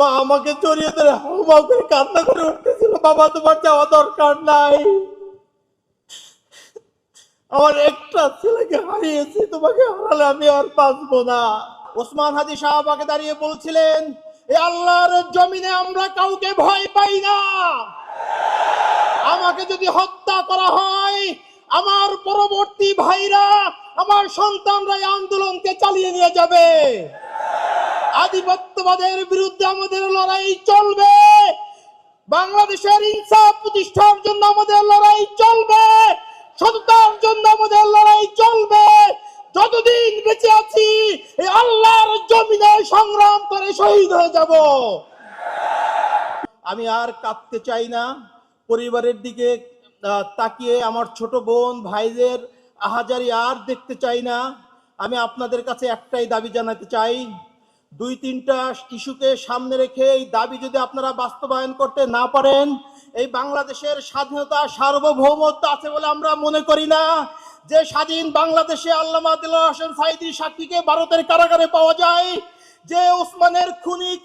মা আমাকে জড়িয়ে ধরে হাউমাউ করে কান্না করে উঠতেছিল, বাবা তোমার যাওয়া দরকার নাই, আমার একটা ছেলেকে হারিয়েছি, তোমাকে হারালে আমি আর বাঁচবো না। ওসমান হাদি সাহাবাকে দাঁড়িয়ে বলছিলেন, এ আল্লাহর জমিনে আমরা কাউকে ভয় পাই না, আমাকে যদি হত্যা করা হয় আমার পরবর্তী ভাইরা, আমার সন্তানরা এই আন্দোলনকে চালিয়ে নিয়ে যাবে, আধিপত্যবাদের বিরুদ্ধে আমাদের লড়াই চলবে, বাংলাদেশের ইনসাফ প্রতিষ্ঠার জন্য আমাদের লড়াই চলবে, সততার জন্য আমাদের লড়াই চলবে, যতদিন বেঁচে আছি এই আল্লাহর জমিনে সংগ্রাম করে শহীদ হয়ে যাব। আমি আর কাঁদতে চাই না, পরিবারের দিকে তাকিয়ে আমার ছোট বোন ভাইদের আহাজারি আর দেখতে চাই না। আমি আপনাদের কাছে একটাই দাবি জানাতে চাই, দুই তিনটা ইস্যুকে সামনে রেখে এই দাবি যদি আপনারা বাস্তবায়ন করতে না পারেন, এই বাংলাদেশের স্বাধীনতা সার্বভৌমত্ব আছে বলে আমরা মনে করি না। যে স্বাধীন বাংলাদেশে আল্লামা দিলওয়ার হোসেন সাঈদীর সাক্ষীকে ভারতের কারাগারে পাওয়া যায়, যে ওসমানের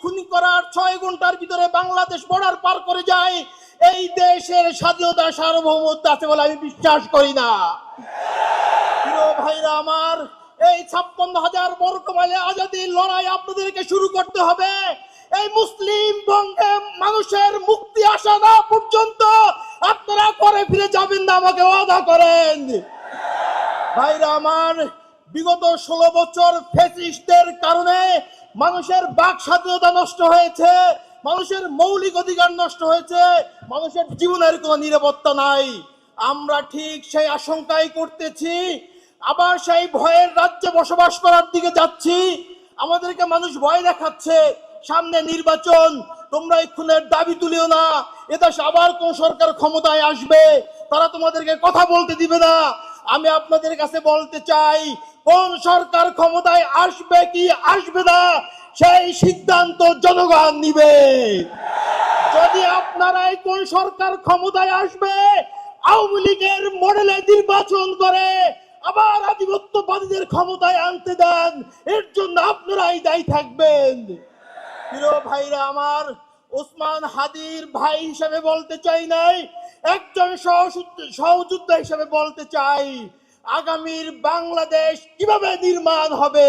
খুনি করার 6 ঘন্টার ভিতরে বাংলাদেশ বর্ডার পার করে যায়, এই দেশের স্বাধীনতা সার্বভৌমত্ব আছে বলে আমি বিশ্বাস করি না। প্রিয় ভাইরা আমার, এই 56,000 বর্গ মাইলে আজাদির লড়াই আপনাদেরকে শুরু করতে হবে। এই মুসলিম বঙ্গে মানুষের মুক্তি আসা না পর্যন্ত আপনারা করে ফিরে যাবেন না, আমাকে ওয়াদা করেন। ভাইরা আমার, বিগত 16 বছর ফ্যাসিস্টদের কারণে মানুষের বাক স্বাধীনতা নষ্ট হয়েছে, মানুষের মৌলিক অধিকার নষ্ট হয়েছে, মানুষের জীবনের কোনো নিরাপত্তা নাই। আমরা ঠিক সেই আশঙ্কাই করতেছি, আবার সেই ভয়ের রাজ্যে বসবাস করার দিকে যাচ্ছি। আমাদেরকে মানুষ ভয় দেখাচ্ছে, সামনে নির্বাচন, তোমরা এই খুনের দাবি তুলিও না, এদেশে আবার কোন সরকার ক্ষমতায় আসবে, তারা তোমাদেরকে কথা বলতে দিবে না। আমি আপনাদের কাছে বলতে চাই, কোন সরকার ক্ষমতায় আসবে কি আসবে না সেই সিদ্ধান্ত জনগণ নিবে। যদি আপনারা এই কোন সরকার ক্ষমতায় আসবে আওয়ামী লীগের মডেলে নির্বাচন করে আবার আধিপত্যবাদীদের ক্ষমতায় আনতে দেন, এর জন্য আপনারাই দায়ী থাকবেন। প্রিয় ভাইরা আমার, ওসমান হাদির ভাই হিসেবে বলতে চাই নাই, একজন সহযোদ্ধা হিসেবে বলতে চাই, আগামীর বাংলাদেশ কিভাবে নির্মাণ হবে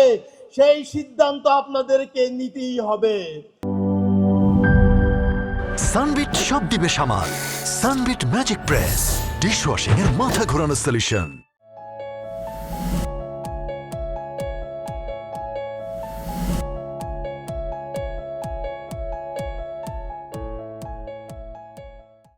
সেই সিদ্ধান্ত আপনাদেরকে নিতেই হবে। সানবিট সব দিবে সামাল। সানবিট ম্যাজিক প্রেস ডিশওয়াশিং এর মাথা ঘোরানো সলিউশন।